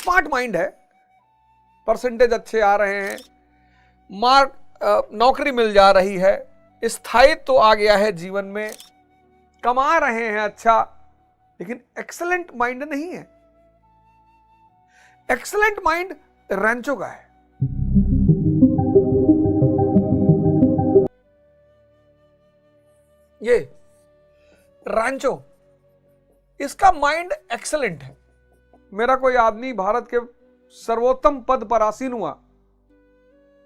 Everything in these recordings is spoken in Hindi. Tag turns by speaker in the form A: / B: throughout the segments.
A: स्मार्ट माइंड है, परसेंटेज अच्छे आ रहे हैं, मार्क नौकरी मिल जा रही है, स्थायित्व तो आ गया है जीवन में, कमा रहे हैं अच्छा, लेकिन एक्सेलेंट माइंड नहीं है। एक्सेलेंट माइंड रैंचो का है। ये रैंचो, इसका माइंड एक्सेलेंट है। मेरा कोई आदमी भारत के सर्वोत्तम पद पर आसीन हुआ,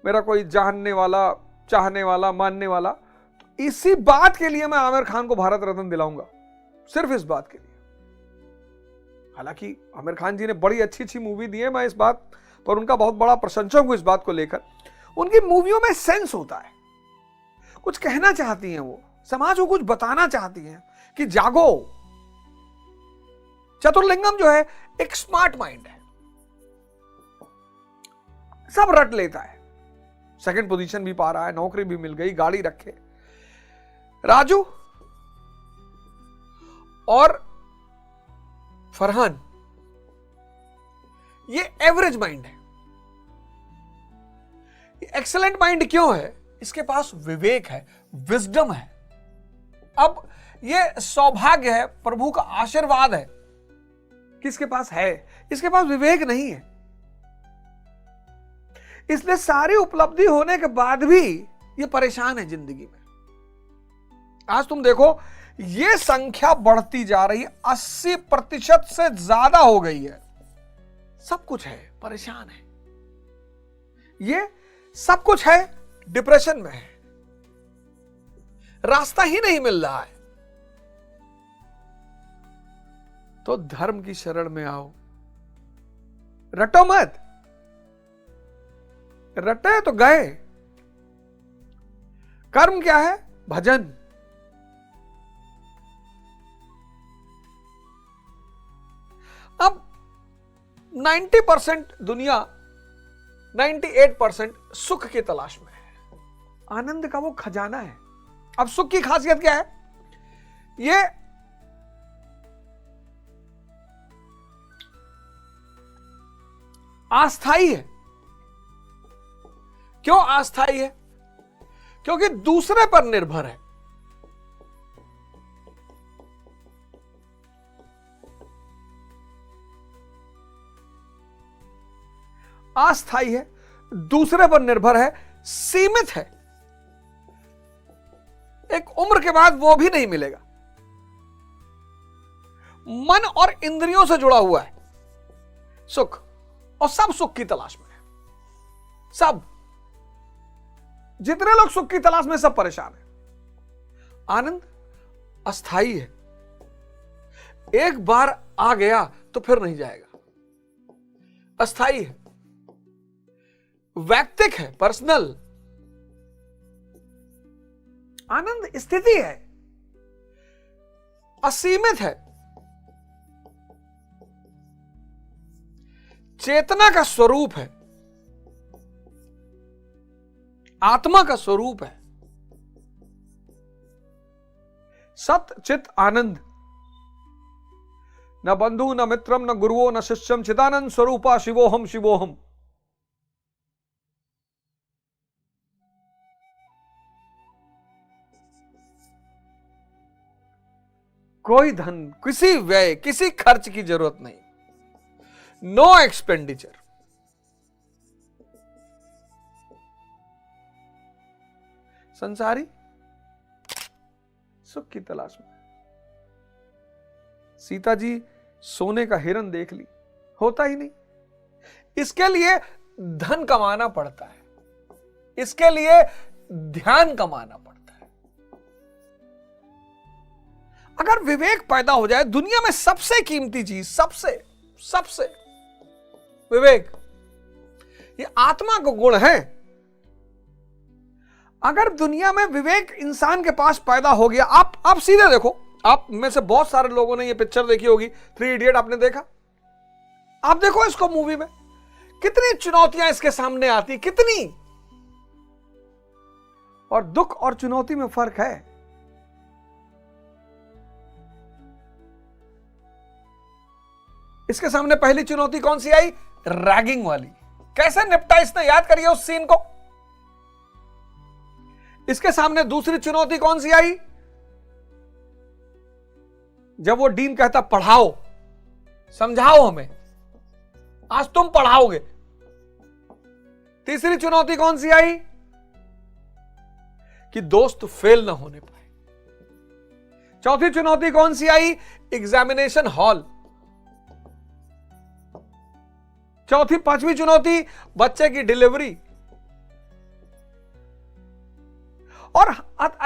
A: मेरा कोई जानने वाला, चाहने वाला, मानने वाला, तो इसी बात के लिए मैं आमिर खान को भारत रत्न दिलाऊंगा, सिर्फ इस बात के लिए। हालांकि आमिर खान जी ने बड़ी अच्छी अच्छी मूवी दी है, मैं इस बात पर उनका बहुत बड़ा प्रशंसक हूं। इस बात को लेकर उनकी मूवियों में सेंस होता है, कुछ कहना चाहती हैं वो, समाज को कुछ बताना चाहती हैं कि जागो। चतुर्लिंगम जो है एक स्मार्ट माइंड है, सब रट लेता है, सेकंड पोजीशन भी पा रहा है, नौकरी भी मिल गई, गाड़ी रखे। राजू और फरहान ये एवरेज माइंड है। ये एक्सेलेंट माइंड क्यों है? इसके पास विवेक है, विजडम है। अब ये सौभाग्य है, प्रभु का आशीर्वाद है, किसके पास है? इसके पास विवेक नहीं है। इसलिए सारी उपलब्धि होने के बाद भी ये परेशान है जिंदगी में। आज तुम देखो ये संख्या बढ़ती जा रही है, 80% से ज्यादा हो गई है। सब कुछ है, परेशान है, ये सब कुछ है, डिप्रेशन में है, रास्ता ही नहीं मिल रहा है। तो धर्म की शरण में आओ, रटो मत, रटे तो गए। कर्म क्या है? भजन। अब 90% दुनिया 98% सुख की तलाश में है, आनंद का वो खजाना है। अब सुख की खासियत क्या है? ये अस्थाई है। क्यों अस्थाई है? क्योंकि दूसरे पर निर्भर है। अस्थाई है, दूसरे पर निर्भर है, सीमित है, एक उम्र के बाद वो भी नहीं मिलेगा। मन और इंद्रियों से जुड़ा हुआ है सुख, और सब सुख की तलाश में है। सब, जितने लोग सुख की तलाश में, सब परेशान है। आनंद अस्थाई है, एक बार आ गया तो फिर नहीं जाएगा, अस्थाई है, वैयक्तिक है, पर्सनल। आनंद स्थिति है, असीमित है, चेतना का स्वरूप है, आत्मा का स्वरूप है। सत चित आनंद, न बंधु न मित्रम न गुरुओ न शिष्यम, चिदानंद स्वरूपा शिवोहम शिवोहम। कोई धन, किसी व्यय, किसी खर्च की जरूरत नहीं, नो एक्सपेंडिचर। संसारी सुख की तलाश में। सीता जी सोने का हिरन देख ली, होता ही नहीं। इसके लिए धन कमाना पड़ता है, इसके लिए ध्यान कमाना पड़ता है। अगर विवेक पैदा हो जाए, दुनिया में सबसे कीमती चीज, सबसे विवेक, ये आत्मा का गुण है। अगर दुनिया में विवेक इंसान के पास पैदा हो गया, आप सीधे देखो, आप में से बहुत सारे लोगों ने ये पिक्चर देखी होगी, 3 इडियट आपने देखा? आप देखो इसको, मूवी में कितनी चुनौतियां इसके सामने आती, कितनी। और दुख और चुनौती में फर्क है। इसके सामने पहली चुनौती कौन सी आई? रैगिंग वाली। कैसे निपटा इसने? याद करिए उस सीन को। इसके सामने दूसरी चुनौती कौन सी आई? जब वो डीन कहता पढ़ाओ, समझाओ हमें, आज तुम पढ़ाओगे। तीसरी चुनौती कौन सी आई? कि दोस्त फेल ना होने पाए। चौथी चुनौती कौन सी आई? Examination hall. चौथी पांचवी चुनौती बच्चे की डिलीवरी, और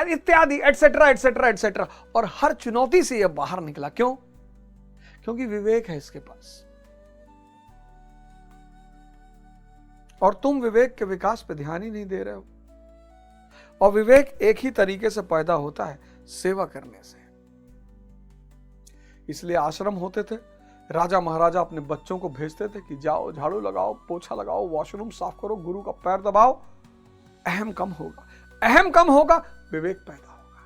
A: इत्यादि एटसेट्रा एटसेट्रा एटसेट्रा। और हर चुनौती से यह बाहर निकला। क्यों? क्योंकि विवेक है इसके पास। और तुम विवेक के विकास पे ध्यान ही नहीं दे रहे हो। और विवेक एक ही तरीके से पैदा होता है, सेवा करने से। इसलिए आश्रम होते थे, राजा महाराजा अपने बच्चों को भेजते थे कि जाओ झाड़ू लगाओ, पोछा लगाओ, वॉशरूम साफ करो, गुरु का पैर दबाओ। अहम कम होगा, अहम कम होगा, विवेक पैदा होगा।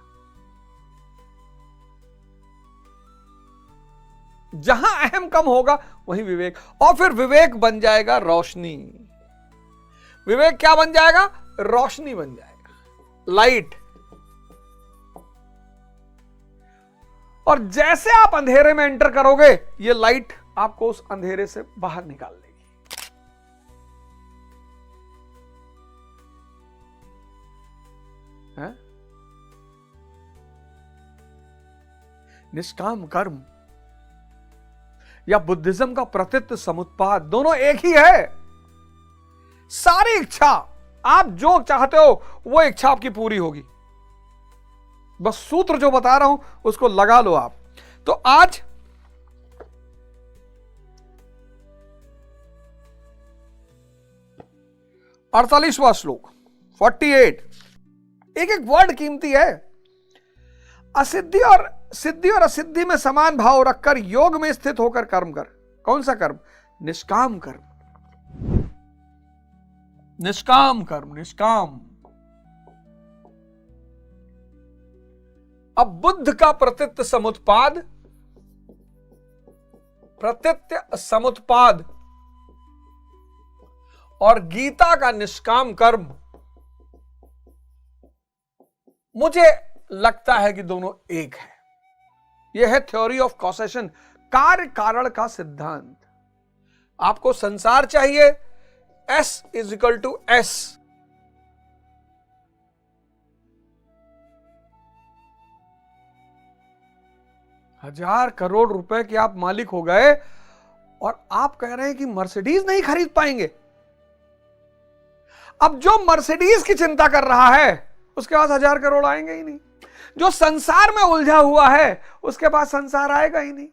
A: जहां अहम कम होगा वहीं विवेक, और फिर विवेक बन जाएगा रोशनी। विवेक क्या बन जाएगा? रोशनी बन जाएगा, लाइट। और जैसे आप अंधेरे में एंटर करोगे, ये लाइट आपको उस अंधेरे से बाहर निकाल देगी। है? निष्काम कर्म या बुद्धिज्म का प्रतित्व समुत्पाद, दोनों एक ही है। सारी इच्छा, आप जो चाहते हो वो इच्छा आपकी पूरी होगी। बस सूत्र जो बता रहा हूं उसको लगा लो आप। तो आज अड़तालीसवां श्लोक 48। एक एक वर्ड कीमती है। सिद्धि और असिद्धि में समान भाव रखकर योग में स्थित होकर कर्म कर। कौन सा कर्म? निष्काम कर्म। निष्काम कर्म, निष्काम। अब बुद्ध का प्रतित्व समुत्पाद, प्रतित्व समुत्पाद, और गीता का निष्काम कर्म, मुझे लगता है कि दोनों एक है। यह है थ्योरी ऑफ कॉसेशन, कार्य कारण का सिद्धांत। आपको संसार चाहिए, S = S। हजार करोड़ रुपए के आप मालिक हो गए और आप कह रहे हैं कि मर्सिडीज नहीं खरीद पाएंगे। अब जो मर्सिडीज की चिंता कर रहा है उसके पास 1000 करोड़ आएंगे ही नहीं। जो संसार में उलझा हुआ है उसके पास संसार आएगा ही नहीं।